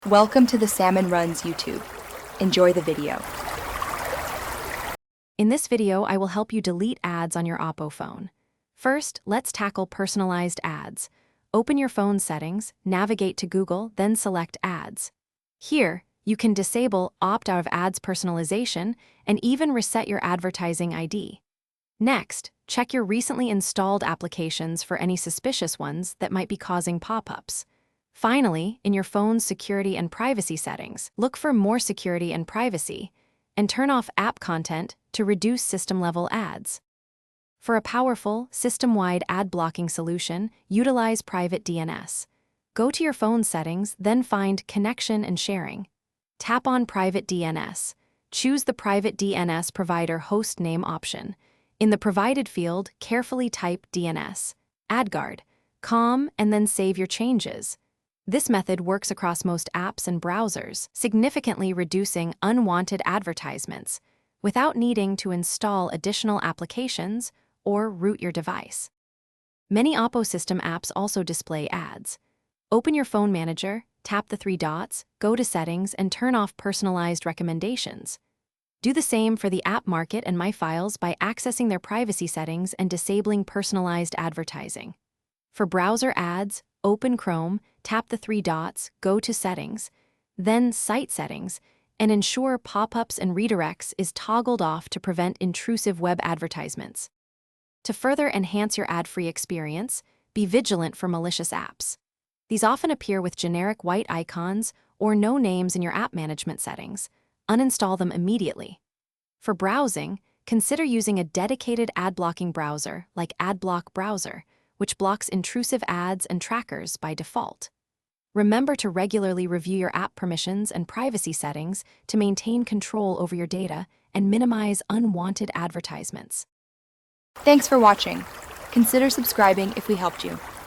Welcome to the Salmon Runs YouTube. Enjoy the video. In this video, I will help you delete ads on your Oppo phone. First, let's tackle personalized ads. Open your phone settings, navigate to Google, then select Ads. Here, you can disable Opt out of ads personalization and even reset your advertising ID. Next, check your recently installed applications for any suspicious ones that might be causing pop-ups. Finally, in your phone's security and privacy settings, look for More Security and Privacy and turn off app content to reduce system-level ads. For a powerful, system-wide ad blocking solution, utilize Private DNS. Go to your phone settings, then find Connection and Sharing. Tap on Private DNS. Choose the Private DNS provider host name option. In the provided field, carefully type DNS, AdGuard.com, and then save your changes. This method works across most apps and browsers, significantly reducing unwanted advertisements without needing to install additional applications or root your device. Many Oppo system apps also display ads. Open your phone manager, tap the three dots, go to Settings, and turn off personalized recommendations. Do the same for the App Market and My Files by accessing their privacy settings and disabling personalized advertising. For browser ads, open Chrome, tap the three dots, go to Settings, then Site Settings, and ensure pop-ups and redirects is toggled off to prevent intrusive web advertisements. To further enhance your ad-free experience, be vigilant for malicious apps. These often appear with generic white icons or no names in your app management settings. Uninstall them immediately. For browsing, consider using a dedicated ad-blocking browser like AdBlock Browser, which blocks intrusive ads and trackers by default. Remember to regularly review your app permissions and privacy settings to maintain control over your data and minimize unwanted advertisements. Thanks for watching. Consider subscribing if we helped you.